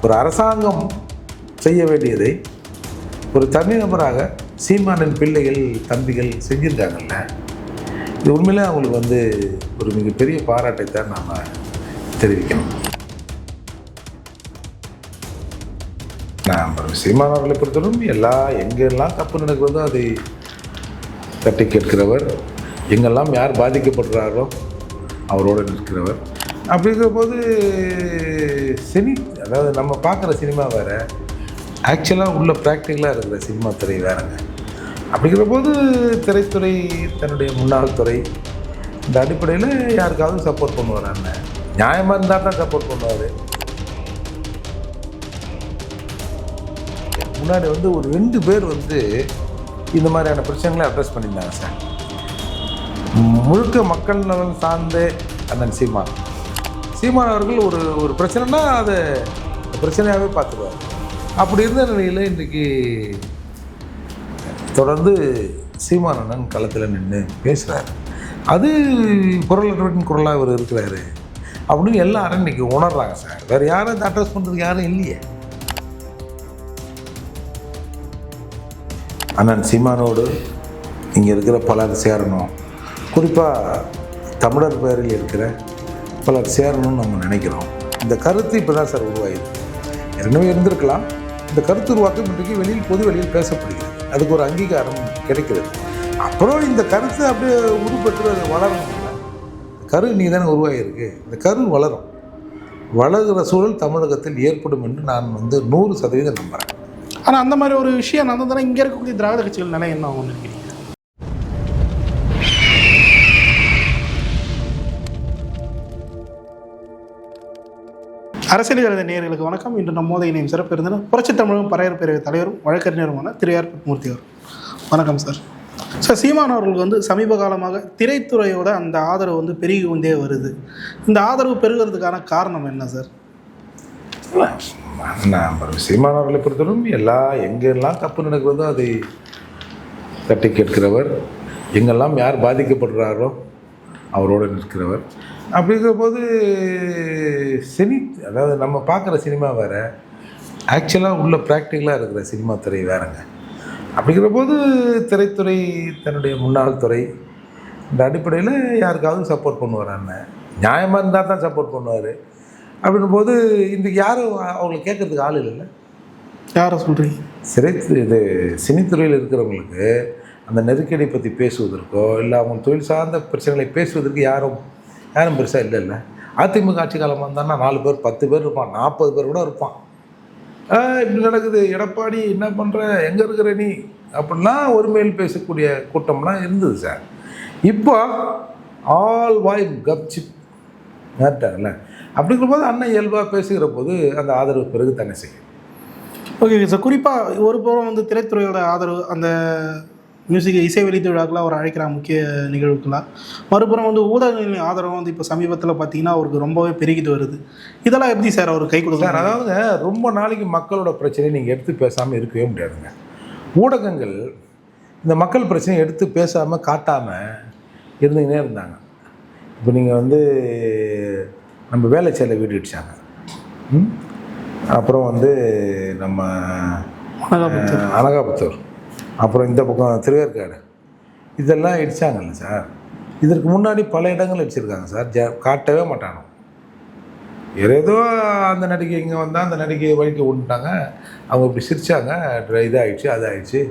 ஒரு அரசாங்கம் செய்ய வேண்டியதை ஒரு தனிநபராக சீமானின் பிள்ளைகள் தம்பிகள் செஞ்சுருக்காங்கல்ல, இது உண்மையிலே அவங்களுக்கு ஒரு மிகப்பெரிய பாராட்டை தான் நாம் தெரிவிக்கணும். நான் சீமானவர்களை பொறுத்தவரைக்கும் எங்கெல்லாம் தப்பு நடக்கிறதோ அதை தட்டி கேட்கிறவர், எங்கெல்லாம் யார் பாதிக்கப்படுறாரோ அவரோடு நிற்கிறவர். அப்படிங்கிற போது அதாவது நம்ம பார்க்குற சினிமா வேறு, ஆக்சுவலாக உள்ள ப்ராக்டிக்கலாக இருக்கிற சினிமா துறை வேறுங்க. அப்படிங்கிற போது திரைத்துறை தன்னுடைய முன்னாள் துறை இந்த அடிப்படையில் யாருக்காவது சப்போர்ட் பண்ணுவார். அண்ணன் நியாயமாக இருந்தால் தான் சப்போர்ட் பண்ணுவார். முன்னாடி ஒரு 2 பேர் இந்த மாதிரியான பிரச்சனைகளை அட்ரஸ் பண்ணியிருந்தாங்க சார். முழுக்க மக்கள் நலன் சார்ந்த அண்ணன் சீமான் அவர்கள் ஒரு பிரச்சனைனா அதை பிரச்சனையாகவே பார்த்துருவார். அப்படி இருந்த நிலையில் இன்றைக்கி தொடர்ந்து சீமான் அண்ணன் களத்தில் நின்று பேசுகிறார். அது குரலற்றவரின் குரலாக இவர் இருக்கிறாரு அப்படின்னு எல்லாரும் இன்றைக்கி உணர்றாங்க சார். வேறு யாரும் அதை அட்ரஸ் பண்ணுறதுக்கு யாரும் இல்லையே. அண்ணன் சீமானோடு இங்கே இருக்கிற பலர் சேரணும், குறிப்பாக தமிழர் பெயரில் இருக்கிற பலர் சேரணும்னு நம்ம நினைக்கிறோம். இந்த கருத்து இப்போ தான் சார் உருவாகிருக்கு. ஏற்கனவே இருந்திருக்கலாம். இந்த கருத்து உருவாக்கம் இன்றைக்கு பொது வெளியில் பேசப்படுகிறது. அதுக்கு ஒரு அங்கீகாரம் கிடைக்கிறது. அப்புறம் இந்த கருத்து அப்படியே உருப்பெற்று அது வளரணும். கரு நீ தானே உருவாகிருக்கு. இந்த கரு வளர்கிற சூழல் தமிழகத்தில் ஏற்படும் என்று நான் 100% நம்புகிறேன். ஆனால் அந்த மாதிரி ஒரு விஷயம் நடந்ததுன்னா இங்கே இருக்கக்கூடிய திராவிட கட்சிகள் நிலை என்ன ஆகும் நினைக்கிறீங்க? அரசியல் எழுத நேயர்களுக்கு வணக்கம். இன்று நம்மோது இணையும் சிறப்பு இருந்தனர் புரட்சித் தமிழகம் பறையர் பேரவை தலைவரும் வழக்கறிஞருமான திரு ஆர் மூர்த்தி அவர். வணக்கம் சார். சார், சீமான் அவர்களுக்கு சமீப காலமாக திரைத்துறையோட அந்த ஆதரவு பெருகி கொண்டே வருது. இந்த ஆதரவு பெருகிறதுக்கான காரணம் என்ன சார்? நான் சீமானவர்களை பொறுத்தவரைக்கும் எங்கெல்லாம் தப்பு நடக்கிறதோ அதை தட்டி கேட்கிறவர், எங்கெல்லாம் யார் பாதிக்கப்படுறாரோ அவரோடு நிற்கிறவர். அப்படிங்கிற போது அதாவது நம்ம பார்க்குற சினிமா வேறு, ஆக்சுவலாக உள்ள ப்ராக்டிக்கலாக இருக்கிற சினிமா துறை வேறுங்க. அப்படிங்கிற போது திரைத்துறை தன்னுடைய முன்னாள் துறை இந்த அடிப்படையில் யாருக்காவது சப்போர்ட் பண்ணுவார். அண்ணன் நியாயமாக இருந்தால் தான் சப்போர்ட் பண்ணுவார். அப்படின்னும் போது இன்றைக்கு யாரும் அவங்களை கேட்குறதுக்கு ஆள் இல்லைல்ல. யாரை சொல்கிறீங்க? சினித்துறையில் இருக்கிறவங்களுக்கு அந்த நெருக்கடி பற்றி பேசுவதற்கோ இல்லை அவங்க தொழில் சார்ந்த பிரச்சனைகளை பேசுவதற்கு யாரும் பெருசாக இல்லைல்ல. அதிமுக ஆட்சி காலமாக இருந்தான்னா 4 பேர் 10 பேர் இருப்பான், 40 பேர் கூட இருப்பான். இப்படி நடக்குது, எடப்பாடி என்ன பண்ணுற, எங்கே இருக்கிற நீ அப்படின்லாம் ஒருமையில் பேசக்கூடிய கூட்டம்லாம் இருந்தது சார். இப்போ ஆல் வாய் கப்சிப் நேர்ட்டாங்கல்ல. அப்படிங்கிற போது அண்ணன் இயல்பாக பேசுகிற போது அந்த ஆதரவு பிறகு தானே செய்யும். Okay sir. குறிப்பாக ஒரு புறம் திரைத்துறையோட ஆதரவு, அந்த மியூசிக் இசை வெளியீட்டு விழாக்கெலாம் அவர் அழைக்கிறாங்க முக்கிய நிகழ்வுக்கெல்லாம். மறுபுறம் ஊடகங்களின் ஆதரவு இப்போ சமீபத்தில் பார்த்தீங்கன்னா அவருக்கு ரொம்பவே பெருகிட்டு வருது. இதெல்லாம் எப்படி சார் அவர் கை கொடுக்க சார்? அதாவது ரொம்ப நாளைக்கு மக்களோட பிரச்சனையை நீங்கள் எடுத்து பேசாமல் இருக்கவே முடியாதுங்க. ஊடகங்கள் இந்த மக்கள் பிரச்சனையை எடுத்து பேசாமல் காட்டாமல் இருந்துக்கினே இருந்தாங்க. இப்போ நீங்கள் நம்ம வேலைச்சேரில் வீடு இடித்தாங்க, அப்புறம் நம்ம அனகாபுத்தூர், அப்புறம் இந்த பக்கம் திருவேற்காடு, இதெல்லாம் இடித்தாங்கல்ல சார். இதற்கு முன்னாடி பல இடங்கள் இடிச்சிருக்காங்க சார். காட்டவே மாட்டானோ. ஏதோ அந்த நடிகை இங்கே வந்தால் அந்த நடிகையை வழிக்க விட்டுட்டாங்க, அவங்க இப்படி சிரித்தாங்க, இதாகிடுச்சு அதாகிடுச்சு,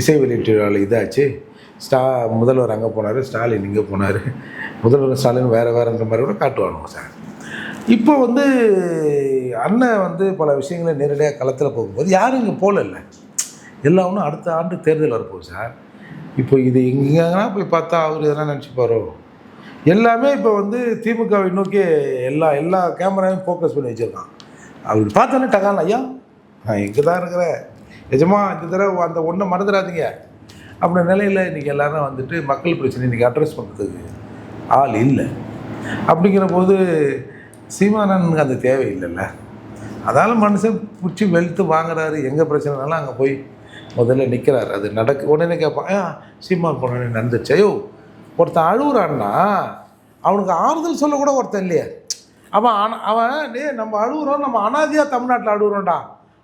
இசை வெளியீட்டு விழாவில் இதாச்சு, முதல்வர் அங்கே போனார், ஸ்டாலின் இங்கே போனார், முதல்வர் ஸ்டாலின் வேறுன்ற மாதிரி கூட காட்டுவானுங்க சார். இப்போ அண்ணன் பல விஷயங்களை நேரடியாக களத்தில் போகும்போது யாரும் இங்கே போகல. எல்லா ஒன்றும் அடுத்த ஆண்டு தேர்தல் வரப்போகுது சார். இப்போ இது எங்கேனா போய் பார்த்தா அவர் எதனா நினச்சிப்பாரோ. எல்லாமே இப்போ திமுகவை நோக்கி எல்லா கேமராவையும் ஃபோக்கஸ் பண்ணி வச்சுருக்கான். அப்படி பார்த்தோன்னே டகான், ஐயா நான் இங்கே தான் இருக்கிறேன் எஜமா, இந்த தடவை அந்த ஒன்றை மறந்துடாதீங்க அப்படின்ற நிலையில் இன்றைக்கி எல்லோரும் மக்கள் பிரச்சனை இன்றைக்கி அட்ரஸ் பண்ணுறதுக்கு ஆள் இல்லை. அப்படிங்கிற போது சீமானனுக்கு அந்த தேவை இல்லைல்ல. அதனால் மனுஷன் பிடிச்சி வெளுத்து வாங்குறாரு. எங்கே பிரச்சனைனாலும் அங்கே போய் முதல்ல நிற்கிறார். அது உடனே கேட்பான், சீமான் போனே நடந்துச்சையோ. ஒருத்தன் அழுகுறான்னா அவனுக்கு ஆறுதல் சொல்ல கூட ஒருத்தன் இல்லையா. அவன் நம்ம அழுகுறோம், நம்ம அனாதியாக தமிழ்நாட்டில் அழுகுறோம்டா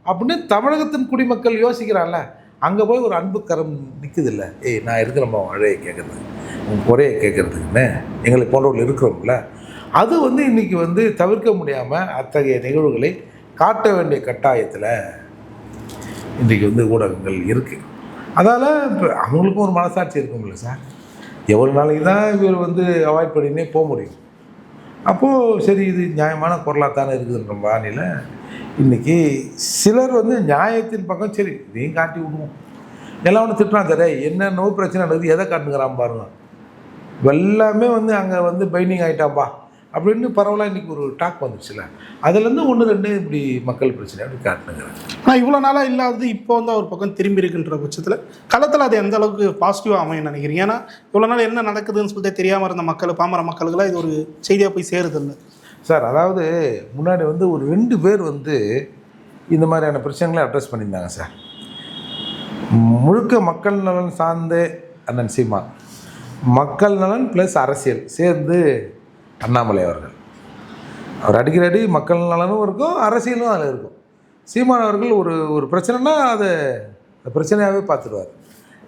அப்படின்னு தமிழகத்தின் குடிமக்கள் யோசிக்கிறான்ல. அங்கே போய் ஒரு அன்பு கரம் நிற்குது இல்லை, ஏய் நான் இருக்கிறோம்மா அழையை கேட்குறது, உங்கள் குறையை கேட்குறதுக்குன்னு எங்களை போன்றவர்கள் இருக்கிறோம்ல. அது இன்றைக்கி தவிர்க்க முடியாமல் அத்தகைய நிகழ்வுகளை காட்ட வேண்டிய கட்டாயத்தில் இன்றைக்கி ஊடகங்கள் இருக்குது. அதால் இப்போ அவங்களுக்கும் ஒரு மனசாட்சி இருக்கும்ல சார். எவ்வளோ நாளைக்கு தான் இவர் அவாய்ட் பண்ணினே போக முடியும். அப்போது சரி இது நியாயமான குரலாக தானே இருக்குதுன்ற பாணியில் இன்றைக்கி சிலர் நியாயத்தின் பக்கம் சரி இதையும் காட்டி விடுவோம் எல்லாம் ஒன்று திட்டுறான். சரி என்னென்னோ பிரச்சனை நடக்குது, எதை காட்டுங்கிறான் பாருங்க, எல்லாமே அங்கே பைண்டிங் ஆகிட்டாம்பா அப்படின்னு பரவலாக இன்றைக்கி ஒரு டாக் வந்துச்சுல. அதுலேருந்து 1-2 இப்படி மக்கள் பிரச்சனை அப்படி காட்டுனுங்கிறாங்க. ஆனால் இவ்வளோ நாளாக இல்லாதது இப்போ அவர் பக்கம் திரும்பி இருக்குன்ற பட்சத்தில் களத்தில் அது எந்த அளவுக்கு பாசிட்டிவாக அமையும் நினைக்கிறீங்க? ஏன்னா இவ்வளோ நாள் என்ன நடக்குதுன்னு சொல்லிட்டு தெரியாமல் இருந்த மக்கள், பாமர மக்களுக்கெல்லாம் இது ஒரு செய்தியாக போய் சேருதில்லை சார். அதாவது முன்னாடி ஒரு 2 பேர் இந்த மாதிரியான பிரச்சனைகளை அட்ரஸ் பண்ணியிருந்தாங்க சார். முழுக்க மக்கள் நலன் சார்ந்து அண்ணன் சீமான், மக்கள் நலன் ப்ளஸ் அரசியல் சேர்ந்து அண்ணாமலை அவர்கள். அவர் அடிக்கடி மக்கள் நலனும் இருக்கும், அரசியலும் அதில் இருக்கும். சீமான் அவர்கள் ஒரு பிரச்சனைனா அதை பிரச்சனையாகவே பார்த்துடுவார்.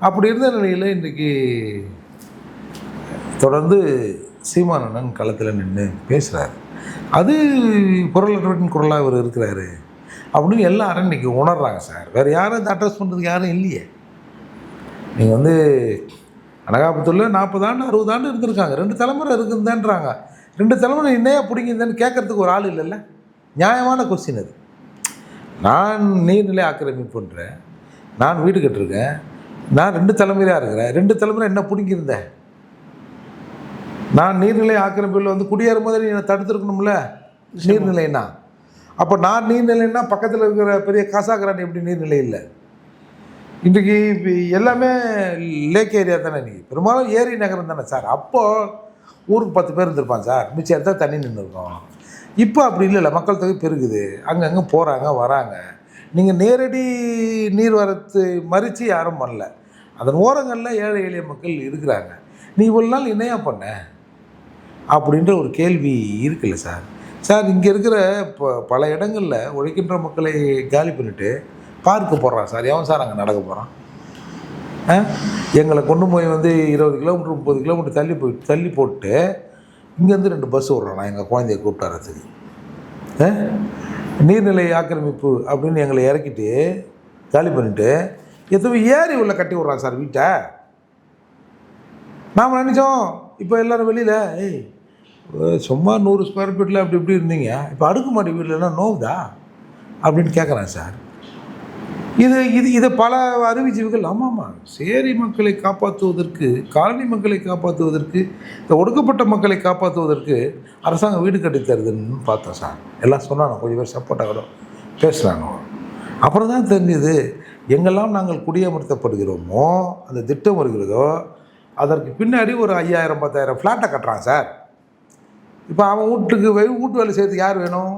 அப்படி இருந்த நிலையில் இன்றைக்கி தொடர்ந்து சீமான் அண்ணன் களத்தில் நின்று பேசுகிறார். அது குரலற்றவரின் குரலாக இவர் இருக்கிறாரு அப்படின்னு எல்லாரும் இன்றைக்கி உணர்றாங்க சார். வேறு யாரும் இந்த அட்ரஸ் பண்ணுறதுக்கு யாரும் இல்லையே. நீங்கள் அனகாபுத்தூரில் 40 ஆண்டு 60 ஆண்டு இருந்திருக்காங்க, 2 தலைமுறை இருக்குதுன்றாங்க. 2 தலைமுறை என்னையா பிடிங்கிருந்தேன்னு கேட்குறதுக்கு ஒரு ஆள் இல்லைல்ல. நியாயமான கொஸ்டின் அது. நான் நீர்நிலை ஆக்கிரமிப்பு பண்ணுறேன், நான் வீடு கட்டிருக்கேன், நான் 2 தலைமுறையாக இருக்கிறேன், 2 தலைமுறை என்ன பிடிங்கிருந்தேன். நான் நீர்நிலை ஆக்கிரமிப்பில் குடியேறும் போது நீ தடுத்துருக்கணும்ல நீர்நிலைன்னா. அப்போ நான் நீர்நிலைன்னா பக்கத்தில் இருக்கிற பெரிய காசாகிரான் எப்படி நீர்நிலை இல்லை? இன்றைக்கி எல்லாமே லேக் ஏரியா தானே, இன்றைக்கி பெரும்பாலும் ஏரி நகரம் தானே சார். அப்போது ஊருக்கு 10 பேர் இருந்திருப்பான் சார், மிச்சம் இடத்துல தண்ணி நின்று இருக்கும். இப்போ அப்படி இல்லைல்ல, மக்கள் தொகை பெருகுது, அங்கங்கே போகிறாங்க வராங்க. நீங்கள் நேரடி நீர்வரத்து மறித்து யாரும் பண்ணல, அதன் ஓரங்களில் ஏழை எளிய மக்கள் இருக்கிறாங்க. நீ இவ்வளோ நாள் என்னையா பண்ண அப்படின்ற ஒரு கேள்வி இருக்குல்ல சார். சார் இங்கே இருக்கிற பல இடங்களில் உழைக்கின்ற மக்களை காலி பண்ணிவிட்டு பார்க்க போடுறான் சார். எவன் சார் அங்கே நடக்க போகிறான்? எங்களை கொண்டு போய் 20 கிலோமீட்டர் 30 கிலோமீட்டர் தள்ளி போட்டு இங்கேருந்து 2 பஸ் விட்றான் நான் எங்கள் குழந்தைய கூப்பிட்டு வரதுக்கு. நீர்நிலை ஆக்கிரமிப்பு அப்படின்னு எங்களை இறக்கிட்டு காலி பண்ணிவிட்டு எத்தனை ஏரி உள்ள கட்டி விட்றான் சார் வீட்டை. நாம் நினச்சோம் இப்போ எல்லோரும் வெளியில் சும்மா 100 ஸ்கொயர் ஃபீட்டில் அப்படி இப்படி இருந்தீங்க, இப்போ அடுக்குமாடி வீட்டிலனா நோவுதா அப்படின்னு கேட்குறான் சார். இதை பல அறிவுஜீவிகள் ஆமாம்மா சேரி மக்களை காப்பாற்றுவதற்கு, காலனி மக்களை காப்பாற்றுவதற்கு, இந்த ஒடுக்கப்பட்ட மக்களை காப்பாற்றுவதற்கு அரசாங்கம் வீடு கட்டி தருதுன்னு பார்த்தோம் சார். எல்லாம் சொன்னாங்க, கொஞ்சம் பேர் சப்போர்ட்டாக கூட பேசுகிறாங்க. அப்புறம் தான் தெரிஞ்சுது எங்கெல்லாம் நாங்கள் குடியமர்த்தப்படுகிறோமோ அந்த திட்டம் வருகிறதோ அதற்கு பின்னாடி ஒரு 5000 10,000 ஃப்ளாட்டை கட்டுறான் சார். இப்போ அவன் வீட்டு வேலை செய்யறதுக்கு யார் வேணும்?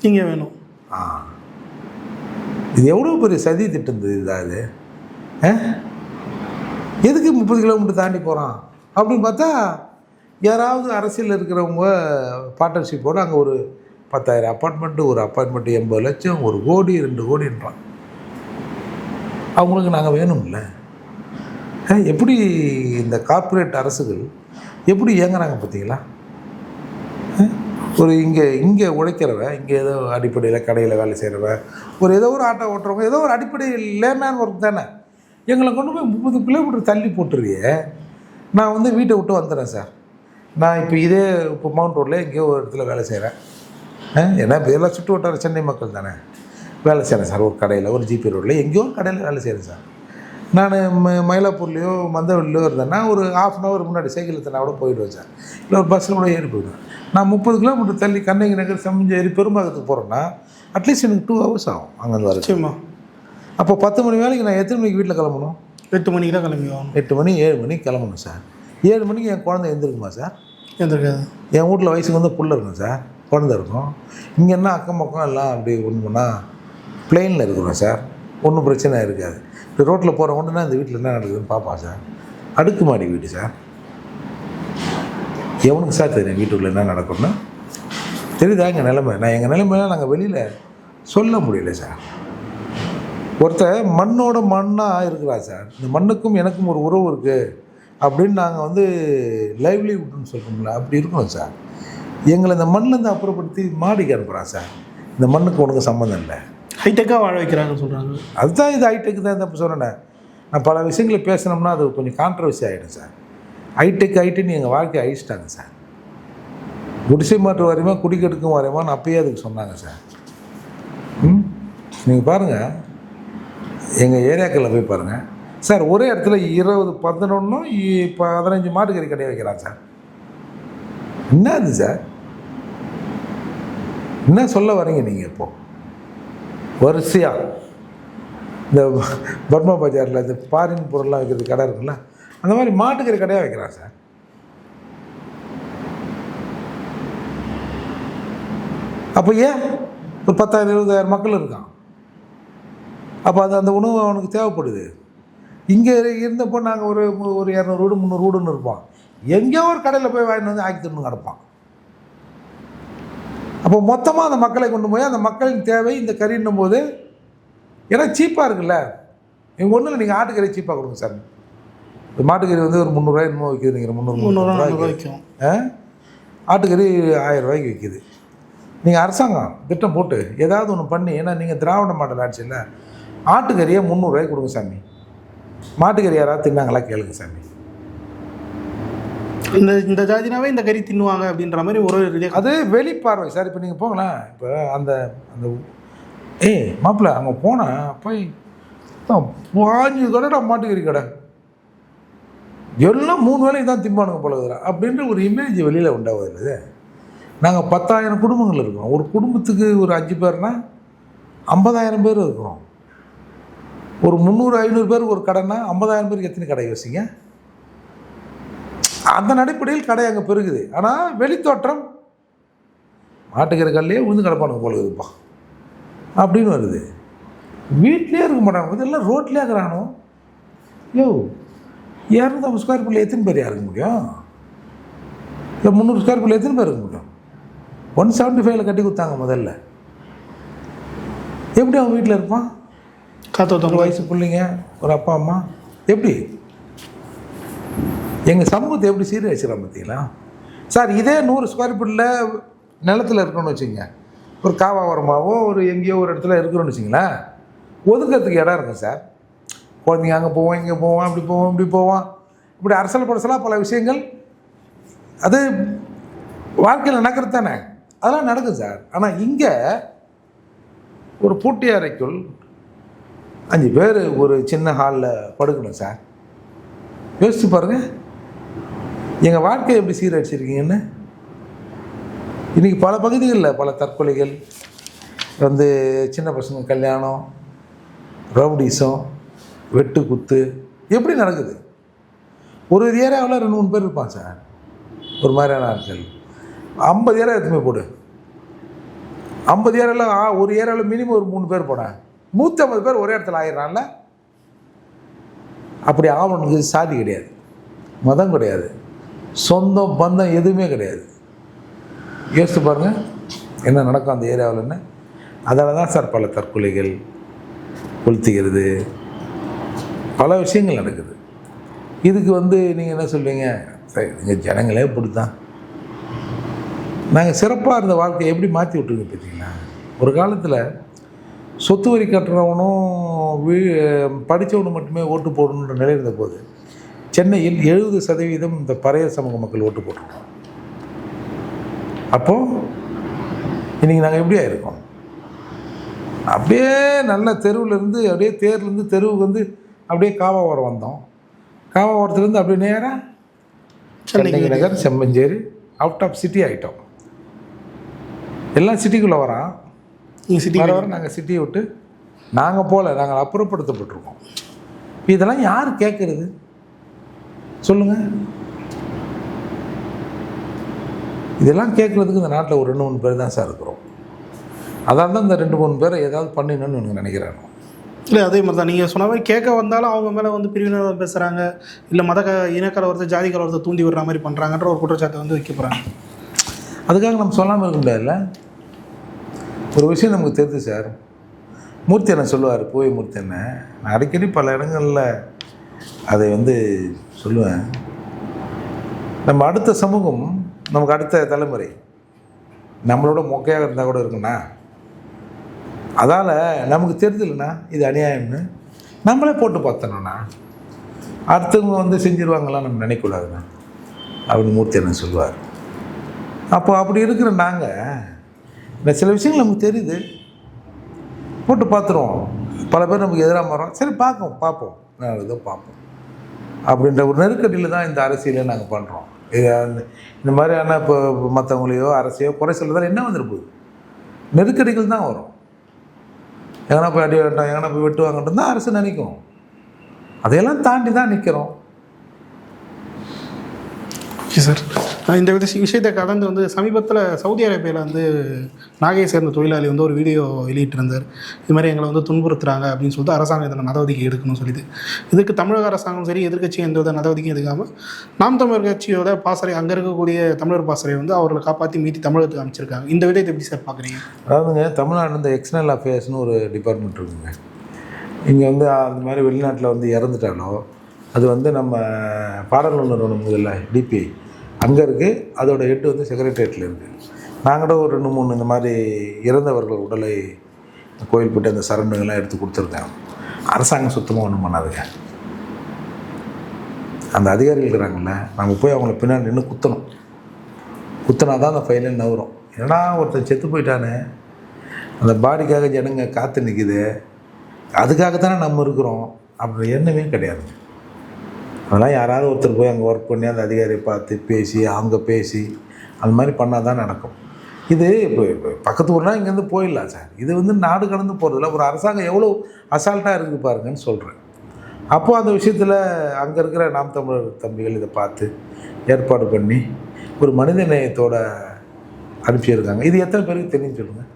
நீங்கள் வேணும். இது எவ்வளோ பெரிய சதி திட்டம் இதாது. எதுக்கு 30 கிலோமீட்டர் தாண்டி போகிறான் அப்படின்னு பார்த்தா யாராவது அரசியலில் இருக்கிறவங்க பார்ட்னர்ஷிப்போடு அங்கே ஒரு 10,000 அப்பார்ட்மெண்ட்டு, ஒரு அப்பார்ட்மெண்ட்டு 80 லட்சம், 1 கோடி 2 கோடின்றான். அவங்களுக்கு நாங்கள் வேணும்ல. எப்படி இந்த கார்ப்பரேட் அரசுகள் எப்படி இயங்குறாங்க பார்த்தீங்களா? ஒரு இங்கே உழைக்கிறவன், இங்கே ஏதோ அடிப்படையில் கடையில் வேலை செய்கிறவன், ஏதோ ஒரு ஆட்டோ ஓட்டுறவங்க, ஏதோ ஒரு அடிப்படை லேமேன் ஒர்க் தானே. எங்களை கொண்டு போய் 30 கிலோமீட்டர் தள்ளி போட்டுருவியே. நான் வீட்டை விட்டு வந்துடுறேன் சார். நான் இப்போ மவுண்ட் ரோட்டில் எங்கேயோ ஒரு இடத்துல வேலை செய்கிறேன். ஏன்னா இப்போ எல்லாம் சுற்று வட்டார சென்னை மக்கள் தானே. வேலை செய்கிறேன் சார் ஒரு கடையில், ஒரு ஜிபி ரோட்டில் எங்கேயோ ஒரு கடையில் வேலை செய்கிறேன் சார். நான் மயிலாப்பூர்லேயோ மந்தவெளிலையோ இருந்தேன்னா ஒரு 1/2 அன் ஹவர் முன்னாடி சைக்கிள் எடுத்து கூட போயிடுவேன் சார். இல்லை ஒரு பஸ்ஸில் கூட ஏறி போயிடுவேன். நான் 30 கிலோமீட்டர் தள்ளி கண்ணகி நகர் சமஞ்சேரி பெரும்பாக்கத்துக்கு போகிறேன்னா அட்லீஸ்ட் எனக்கு 2 ஹவர்ஸ் ஆகும் அங்கேருந்து வர. சரிம்மா. அப்போ 10 மணி வேலைக்கு நான் எத்தனை மணிக்கு வீட்டில் கிளம்பணும்? 8 மணிக்கு தான் கிளம்பிடுவோம். 8 மணி 7 மணிக்கு கிளம்பணும் சார். 7 மணிக்கு என் குழந்தை எழுந்திருக்குமா சார்? எழுந்திருக்காது. என் வீட்டில் வயசுக்கு புள்ள இருக்கும் சார், குழந்தை இருக்கும். இங்கே என்ன அக்கம் பக்கம் எல்லாம் அப்படி ஒன்றுனா பிளெயினில் இருக்கிறோம் சார், ஒன்றும் பிரச்சனை இருக்காது. இப்போ ரோட்டில் போகிற ஒன்றுனா இந்த வீட்டில் என்ன நடக்குதுன்னு பார்ப்பான் சார். அடுக்குமாடி வீடு சார், எவனுக்கு சார் தெரியும் வீட்டுக்குள்ளே என்ன நடக்கும்னா? தெரியுதா எங்கள் நிலைமை? எங்கள் நிலைமையெல்லாம் நாங்கள் வெளியில் சொல்ல முடியல சார். ஒருத்தர் மண்ணோட மண்ணாக இருக்கிறா சார். இந்த மண்ணுக்கும் எனக்கும் ஒரு உறவு இருக்குது அப்படின்னு நாங்கள் லைவ்லிஹுட்னு சொல்கிறோம்ல, அப்படி இருக்கணும் சார். எங்களை இந்த மண்ணிலேருந்து அப்புறப்படுத்தி மாடிக்கு அனுப்புகிறான் சார். இந்த மண்ணுக்கு உனக்கு சம்மந்தம் இல்லை. ஹைடெக்காக வாழ வைக்கிறாங்கன்னு சொல்கிறாங்க. அதுதான் இது ஹைடெக் தான். இப்போ சொன்னேன், நான் பல விஷயங்களை பேசினோம்னா அது கொஞ்சம் கான்ட்ரவர்சி ஆகிடும் சார். ஹைடெக்னு எங்கள் வாழ்க்கையை அழிச்சிட்டாங்க சார். குடிசை மாற்று வரையுமா குடிக்கெடுக்கும் வரையுமான்னு அப்பயே அதுக்கு சொன்னாங்க சார். நீங்கள் பாருங்கள், எங்கள் ஏரியாக்களில் போய் பாருங்கள் சார். ஒரே இடத்துல 20, 11, 15 மாட்டுக்கறி கடை வைக்கிறான் சார். என்ன அது சார்? என்ன சொல்ல வரீங்க நீங்கள்? இப்போது வரிசையாக இந்த பர்மா பஜாரில் இந்த பாரின் பொருள்லாம் வைக்கிறது கடை இருக்குல்ல, அந்த மாதிரி மாட்டுக்கறி கடையாக வைக்கிறான் சார். அப்போ ஏன் ஒரு 10,000 20,000 மக்கள் இருக்கான். அப்போ அந்த உணவு அவனுக்கு தேவைப்படுது. இங்கே இருந்தப்போ நாங்கள் ஒரு 200 வீடு 300 வீடுன்னு இருப்போம். எங்கேயோ ஒரு கடையில் போய் வாங்கிட்டு வந்து ஆக்கி தின்னு கிடப்பான். அப்போ மொத்தமாக அந்த மக்களை கொண்டு போய் அந்த மக்களின் தேவை இந்த கறின்னும் போது, ஏன்னா சீப்பாக இருக்குல்ல. எங்கள் ஒன்றும் இல்லை, நீங்கள் ஆட்டுக்கறி சீப்பாக கொடுங்க சார். இந்த மாட்டுக்கறி ஒரு 300 ரூபாய் என்னமோ விற்கிது. நீங்கள் 300 வைக்கும். ஆட்டுக்கறி 1000 ரூபாய்க்கு விற்கிது. நீங்கள் அரசாங்கம் திட்டம் போட்டு ஏதாவது ஒன்று பண்ணி, ஏன்னா நீங்கள் திராவிட மாடல் ஆட்சி இல்லை, ஆட்டுக்கறியை 300 ரூபாய்க்கு கொடுங்க சாமி. மாட்டுக்கறி யாராவது தின்னாங்களா கேளுங்க சாமி. இந்த ஜாதினாவே இந்த கறி தின்னுவாங்க அப்படின்ற மாதிரி ஒரு அது வெளிப்பார்வை சார். இப்போ நீங்கள் போங்களேன், இப்போ அந்த மாப்பிள்ள அங்கே போனால் போய் 5 கடைடா மாட்டுக்கறி கடை, எல்லாம் 3 வேலையும் தான் திம்பானுங்க போலதுரா அப்படின்ற ஒரு இமேஜ் வெளியில் உண்டாகுது. நாங்கள் 10,000 குடும்பங்கள் இருக்கிறோம். ஒரு குடும்பத்துக்கு ஒரு 5 பேர்னா 50,000 பேர் இருக்கிறோம். ஒரு 300-500 பேருக்கு ஒரு கடைன்னா 50,000 பேருக்கு எத்தனை கடை யோசிங்க? அந்த அடிப்படையில் கடை அங்கே பெருகுது. ஆனால் வெளித்தோற்றம் மாட்டுக்கறி கல்லையே உழுந்து கிடப்பானுங்க போல இருக்குப்பா அப்படின்னு வருது. வீட்லேயே இருக்க மாட்டாங்க, எல்லாம் ரோட்லேயே இருக்கிறானோ. 250 ஸ்கொயர் ஃபீட்டில் எத்தனை பேர் இருக்க முடியும்? இல்லை 300 ஸ்கொயர் ஃபீட்டில் எத்தனை பேர் இருக்க முடியும்? 175 கட்டி கொடுத்தாங்க முதல்ல. எப்படி அவன் வீட்டில் இருப்பான்? 1 வயசு பிள்ளைங்க, ஒரு அப்பா அம்மா. எப்படி எங்கள் சமூகத்தை எப்படி சீர வச்சுக்கலாம் பார்த்தீங்களா சார்? இதே 100 ஸ்கொயர் ஃபீட்டில் நிலத்தில் இருக்கணும்னு வச்சுங்க, ஒரு காவாவரமாவோ ஒரு எங்கேயோ ஒரு இடத்துல இருக்கிறோன்னு வச்சிங்களேன், ஒதுக்கிறதுக்கு இடம் இருக்கும் சார். குழந்தைங்க அங்கே போவோம், இங்கே போவோம், அப்படி போவோம், இப்படி போவோம், இப்படி அரசல் படசலாக பல விஷயங்கள் அது வாழ்க்கையில் நடக்கிறது தானே, அதெல்லாம் நடக்குது சார். ஆனால் இங்கே ஒரு பூட்டி அறைக்குள் 5 பேர் ஒரு சின்ன ஹாலில் படுக்கணும் சார். யோசிச்சு பாருங்கள், எங்கள் வாழ்க்கையை எப்படி சீரழிச்சிருக்கீங்கன்னு. இன்றைக்கி பல பகுதிகளில் பல தற்கொலைகள் சின்ன பசங்க கல்யாணம், ரவுடிசம், வெட்டு குத்து எப்படி நடக்குது. ஒரு ஏரியாவில் 2-3 பேர் இருப்பான் சார். ஒரு மாதிரியான ஆட்கள் 50 ஏரியா எடுத்துமே போடு. 50 ஏரியாவில் ஒரு ஏரியாவில் மினிமம் ஒரு 3 பேர் போனேன், 150 பேர் ஒரே இடத்துல ஆயிடுறான்ல. அப்படி ஆவணுக்கு சாதி கிடையாது, மதம் கிடையாது, சொந்தம் பந்தம் எதுவுமே கிடையாது. யோசித்து பாருங்கள் என்ன நடக்கும் அந்த ஏரியாவில்னு. அதில் தான் சார் பல தற்கொலைகள், கொளுத்திக்கிறது, பல விஷயங்கள் நடக்குது. இதுக்கு நீங்கள் என்ன சொல்வீங்க? சரி, நீங்கள் ஜனங்களே இப்படி தான். நாங்கள் சிறப்பாக இருந்த வாழ்க்கையை எப்படி மாற்றி விட்டுருங்க பார்த்தீங்களா? ஒரு காலத்தில் சொத்து வரி கட்டுறவனும் படித்தவனும் மட்டுமே ஓட்டு போடணுன்ற நிலை இருந்த போது சென்னையில் 70% இந்த பறையர் சமூக மக்கள் ஓட்டு போட்டிருக்கோம். அப்போது இன்றைக்கி நாங்கள் எப்படி ஆகிருக்கோம்? அப்படியே நல்ல தெருவிலேருந்து அப்படியே தேர்லேருந்து தெருவுக்கு அப்படியே காவாவரம் வந்தோம். காவாவரத்துலேருந்து அப்படியே நேராக சென்னை நகர், செம்மஞ்சேரி, அவுட் ஆஃப் சிட்டி ஆகிட்டோம். எல்லாம் சிட்டிக்குள்ளே வரான். வர நாங்கள் சிட்டியை விட்டு நாங்கள் போகல, நாங்கள் அப்புறப்படுத்தப்பட்டிருக்கோம். இதெல்லாம் யார் கேட்குறது சொல்லுங்கள்? இதெல்லாம் கேட்குறதுக்கு இந்த நாட்டில் ஒரு 2-3 பேர் தான் சார் இருக்கிறோம். அதான் தான் இந்த 2-3 பேரை ஏதாவது பண்ணணும்னு எனக்கு நினைக்கிறேன். இல்லை, அதே மாதிரி தான் நீங்கள் சொன்ன மாதிரி கேட்க வந்தாலும் அவங்க மேலே பிரிவினர் பேசுகிறாங்க, இல்லை இனக்கலவரத்தை, ஜாதி கலவரத்தை தூண்டி விடுற மாதிரி பண்ணுறாங்கன்ற ஒரு குற்றச்சாட்டை வைக்க போகிறாங்க. அதுக்காக நம்ம சொல்லாமல் இருக்க முடியாதுல்ல. ஒரு விஷயம் நமக்கு தெரியுது சார். மூர்த்தி என்ன சொல்லுவார், பூவை மூர்த்தி என்ன, நான் அடிக்கடி பல இடங்களில் அதை சொல்லுவேன். நம்ம அடுத்த சமூகம், நமக்கு அடுத்த தலைமுறை நம்மளோட மொக்கையாக இருந்தால் கூட இருக்குண்ணா, அதால் நமக்கு தெரிஞ்சில்லைண்ணா இது அநியாயம்னு நம்மளே போட்டு பார்த்தோம்னா அடுத்தவங்க செஞ்சிருவாங்களாம் நம்ம நினைக்கக்கூடாதுண்ணா அப்படின்னு மூர்த்தி என்ன சொல்லுவார். அப்போ அப்படி இருக்கிற நாங்கள் சில விஷயங்கள் நமக்கு தெரியுது, போட்டு பார்த்துருவோம். பல பேர் நமக்கு எதிராக மாறோம், சரி பார்ப்போம் நான் ஏதோ பார்ப்போம் அப்படின்ற ஒரு நெருக்கடியில் தான் இந்த அரசியலை நாங்கள் பண்ணுறோம். இந்த மாதிரியான இப்போ மற்றவங்களையோ அரசையோ குறை சொல்றதால என்ன வந்துருப்போகுது, நெருக்கடிகள் தான் வரும். எங்கன்னா போய் அடி வேண்டாம், எங்கன்னா போய் வெட்டுவாங்கன்றது தான் அரசு நினைக்கும். அதையெல்லாம் தாண்டி தான் நிற்கிறோம். ஓகே சார், இந்த விஷயத்தை கடந்து சமீபத்தில் சவுதி அரேபியாவில் நாகையை சேர்ந்த தொழிலாளி ஒரு வீடியோ வெளியிட்டிருந்தார். இது மாதிரி எங்களை துன்புறுத்துறாங்க அப்படின்னு சொல்லிட்டு அரசாங்கம் இதில் நடவடிக்கை எடுக்கணும்னு சொல்லிட்டு. இதுக்கு தமிழக அரசாங்கம் சரி, எதிர்க்கட்சி எந்த வித நடவடிக்கையும் எடுக்காமல் நாம் தமிழர் கட்சியோட பாசறை, அங்கே இருக்கக்கூடிய தமிழர் பாசறை அவர்களை காப்பாற்றி மீட்டி தமிழகத்துக்கு அமைச்சிருக்காங்க. இந்த விடயத்தை எப்படி சார் பார்க்குறீங்க? அதாவதுங்க, தமிழ்நாடு இந்த எக்ஸ்டர்னல் அஃபேர்ஸ்னு ஒரு டிபார்ட்மெண்ட் இருக்குங்க. இங்கே அந்த மாதிரி வெளிநாட்டில் இறந்துட்டாலோ அது நம்ம பாடல் நிறுவனம் முதல்ல டிபிஐ அங்கே இருக்குது, அதோட ஹெட்டு செக்ரட்டரியேட்டில் இருக்குது. நாங்கள் ஒரு 2-3 இந்த மாதிரி இறந்தவர்கள் உடலை கோயில் போட்டு அந்த சரண்டுகள்லாம் எடுத்து கொடுத்துருக்கேன். அரசாங்கம் சுத்தமாக ஒன்றும் பண்ணாதுங்க. அந்த அதிகாரிகள் இருக்கிறாங்கல்ல, நம்ம போய் அவங்கள பின்னாடி நின்று குத்தினா தான் அந்த ஃபைலே நவரும். ஏன்னா ஒருத்தர் செத்து போயிட்டானே, அந்த பாடிக்காக ஜனங்க காத்து நிற்கிது, அதுக்காகத்தானே நம்ம இருக்கிறோம் அப்படி எண்ணமே கிடையாது. அதெல்லாம் யாராவது ஒருத்தர் போய் அங்கே ஒர்க் பண்ணி அந்த அதிகாரியை பார்த்து பேசி அவங்க பேசி அந்த மாதிரி பண்ணால் தான் நடக்கும். இது இப்போ பக்கத்து ஊர்னால் இங்கேருந்து போயிடலாம் சார். இது நாடு கடந்து போகிறதில்ல. ஒரு அரசாங்கம் எவ்வளோ அசால்ட்டாக இருக்குது பாருங்கன்னு சொல்கிறேன். அப்போது அந்த விஷயத்தில் அங்கே இருக்கிற நாம் தமிழர் தம்பிகள் இதை பார்த்து ஏற்பாடு பண்ணி ஒரு மனித நேயத்தோடு அனுப்பிச்சிருக்காங்க. இது எத்தனை பேருக்கு தெரியும் சொல்லுங்கள்?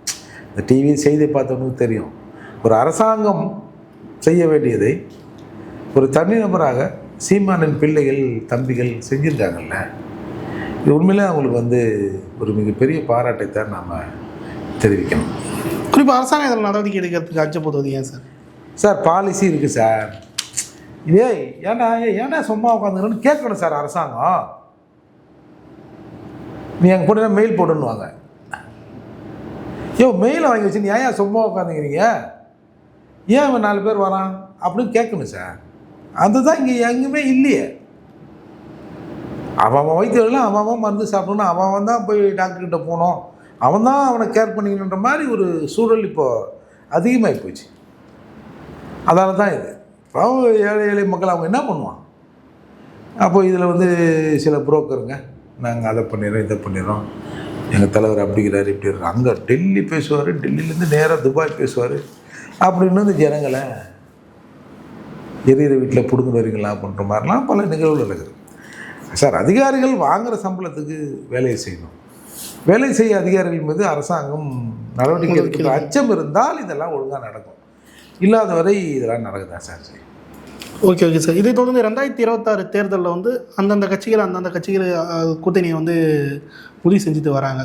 இந்த டிவி செய்தி பார்த்தவங்களுக்கு தெரியும். ஒரு அரசாங்கம் செய்ய வேண்டியதை ஒரு தனிநபராக சீமானின் பிள்ளைகள் தம்பிகள் செஞ்சுருக்காங்கல்ல. இது உண்மையிலே அவங்களுக்கு ஒரு மிகப்பெரிய பாராட்டை தான் நாம் தெரிவிக்கணும். குறிப்பாக அரசாங்கம் இதில் நடவடிக்கை எடுக்கிறதுக்கு அச்சப்படுவது ஏன் சார்? சார் பாலிசி இருக்குது சார். ஏன்னா சும்மா உட்காந்துக்கணும்னு கேட்கணும் சார் அரசாங்கம். நீ அங்கே போட்டீங்கன்னா மெயில் போடணுவாங்க. மெயிலை வாங்கி வச்சு நீ ஏன் சும்மா உட்காந்துக்கிறீங்க, ஏன் அவன் 4 பேர் வரான் அப்படின்னு கேட்கணும் சார். அதுதான் இங்கே எங்கேயுமே இல்லையே. அவன் வைத்தியெல்லாம் அவன் மருந்து சாப்பிடணும், அவன் தான் போய் டாக்டர்கிட்ட போகணும், அவன் தான் அவனை கேர் பண்ணிக்கணுன்ற மாதிரி ஒரு சூழல் இப்போது அதிகமாகி போச்சு. அதனால தான் இது அவங்க ஏழை மக்கள் அவங்க என்ன பண்ணுவான். அப்போ இதில் சில புரோக்கருங்க, நாங்கள் அதை பண்ணிடுறோம் இதை பண்ணிடுறோம், எங்கள் தலைவர் அப்படிங்கிறாரு இப்படி இருக்கார், அங்கே டெல்லி பேசுவார், டெல்லியிலேருந்து நேராக துபாய் பேசுவார் அப்படின்னு இந்த ஜனங்களை எரியிற வீட்டில் பிடுங்க வரீங்களா அப்படின்ற மாதிரிலாம் பல நிகழ்வுகள் நடக்குது சார். அதிகாரிகள் வாங்குகிற சம்பளத்துக்கு வேலையை செய்யணும். வேலை செய்ய அதிகாரிகள் மீது அரசாங்கம் நடவடிக்கை எடுக்கிற அச்சம் இருந்தால் இதெல்லாம் ஒழுங்காக நடக்கும். இல்லாத வரை இதெல்லாம் நடக்குதா சார்? சரி, ஓகே சார். இதை தொடர்ந்து 2026 தேர்தலில் அந்தந்த கட்சிகள் கூட்டணியை முடிவு செஞ்சுட்டு வராங்க.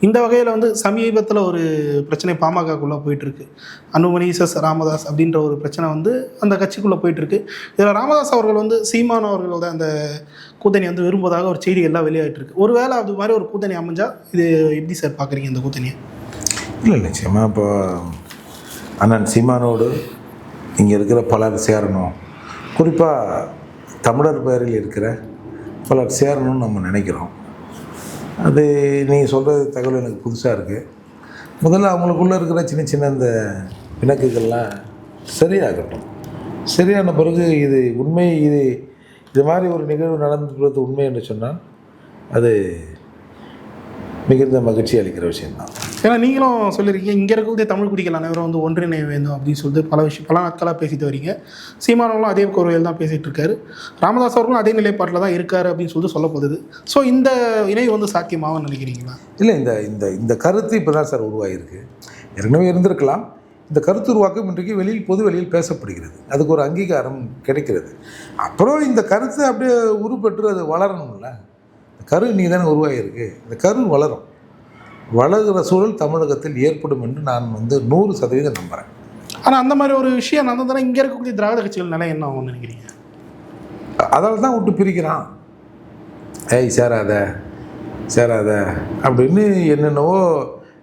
இந்த வகையில் சமீபத்தில் ஒரு பிரச்சனை பாமகக்குள்ளே போயிட்டுருக்கு. அன்புமணி எஸ் ராமதாஸ் அப்படின்ற ஒரு பிரச்சனை அந்த கட்சிக்குள்ளே போயிட்டுருக்கு. இதில் ராமதாஸ் அவர்கள் சீமான் அவர்களோட அந்த கூட்டணி விரும்புவதாக ஒரு செய்தி எல்லாம் வெளியாகிட்டுருக்கு. ஒருவேளை அது மாதிரி ஒரு கூட்டணி அமைஞ்சால் இது எப்படி சார் பார்க்குறீங்க இந்த கூட்டணியை? இல்லை நிச்சயமாக இப்போ அண்ணன் சீமானோடு இங்கே இருக்கிற பலர் சேரணும், குறிப்பாக தமிழர் பெயரில் இருக்கிற பலர் சேரணும்னு நம்ம நினைக்கிறோம். அது நீங்கள் சொல்கிற தகவல் எனக்கு புதுசாக இருக்குது. முதல்ல அவங்களுக்குள்ளே இருக்கிற சின்ன சின்ன இந்த பிணக்குகள்லாம் சரியாகட்டும். சரியான பிறகு இது உண்மை, இது மாதிரி ஒரு நிகழ்வு நடந்துகிறது உண்மை என்று சொன்னால் அது மிகுந்த மகிழ்ச்சி அளிக்கிற விஷயம்தான். ஏன்னா நீங்களும் சொல்லியிருக்கீங்க, இங்கே இருக்கக்கூடிய தமிழ் குடிகள் அனைவரும் ஒன்றிணைய வேண்டும் அப்படின்னு சொல்லிட்டு பல நாட்களாக பேசிட்டு வரீங்க. சீமானவர்களும் அதே குரலில் தான் பேசிகிட்டு இருக்காரு. ராமதாஸ் அவர்களும் அதே நிலைப்பாட்டில் தான் இருக்கார் அப்படின்னு சொல்லிட்டு சொல்லப்படுது. ஸோ இந்த இணை சாத்தியமாகன்னு நினைக்கிறீங்களா? இல்லை, இந்த கருத்து இப்போ தான் சார் உருவாகிருக்கு. ஏற்கனவே இருந்திருக்கலாம். இந்த கருத்து உருவாக்கம் இன்றைக்கு பொது வெளியில் பேசப்படுகிறது, அதுக்கு ஒரு அங்கீகாரம் கிடைக்கிறது. அப்புறம் இந்த கருத்து அப்படியே உருப்பெற்று அது வளரணும்ல. இந்த கரு இன்றைக்கி தானே உருவாகிருக்கு, இந்த கரு வளரும். வளர்கிற சூழல் தமிழகத்தில் ஏற்படும் என்று நான் 100% நம்புகிறேன். ஆனால் அந்த மாதிரி ஒரு விஷயம் நடந்ததுன்னா இங்கே இருக்கக்கூடிய திராவிட கட்சிகள் நிலை என்ன ஆகும்னு நினைக்கிறீங்க? அதால் தான் விட்டு பிரிக்கிறான். ஏய் சேராத சேராத அப்படின்னு என்னென்னவோ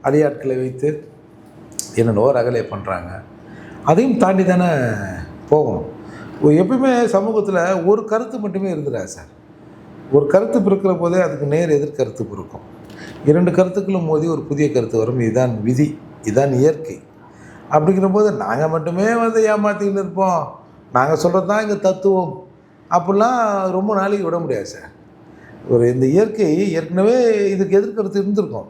அடியாட்களை வைத்து என்னென்னவோ ரகலை பண்ணுறாங்க. அதையும் தாண்டி தானே போகணும். எப்பயுமே சமூகத்தில் ஒரு கருத்து மட்டுமே இருந்துடாது சார். ஒரு கருத்து பிறக்கிற போதே அதுக்கு நேர் எதிர்கருத்து பிறக்கும். 2 கருத்துக்களும் மோதி ஒரு புதிய கருத்து வரும். இதுதான் விதி, இதுதான் இயற்கை. அப்படிங்கிற போது நாங்கள் மட்டுமே ஏமாற்றிக்கிட்டு இருப்போம், நாங்கள் சொல்கிறது தான் இங்கே தத்துவம் அப்படிலாம் ரொம்ப நாளைக்கு விட முடியாது சார். இந்த இயற்கை ஏற்கனவே இதுக்கு எதிர்கருத்து இருந்திருக்கும்.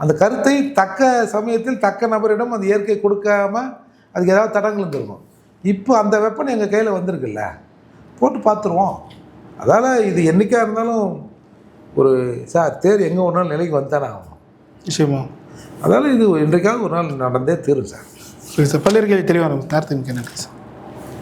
அந்த கருத்தை தக்க சமயத்தில் தக்க நபரிடம் அந்த இயற்கை கொடுக்காம அதுக்கு ஏதாவது தடங்கள் இருந்திருக்கும். இப்போ அந்த வெப்பன் எங்கள் கையில் வந்திருக்குல்ல, போட்டு பார்த்துருவோம். அதால் இது என்றைக்காக இருந்தாலும் ஒரு சார் தேர் எங்கே ஒரு நாள் நிலைக்கு வந்தானே ஆகும் நிச்சயமா. அதால் இது இன்றைக்காவது ஒரு நாள் நடந்தே தீரும் சார். சரி சார், பல்வேறு கேள்வி தெளிவான நேரத்தை மிக்க நன்றி சார்.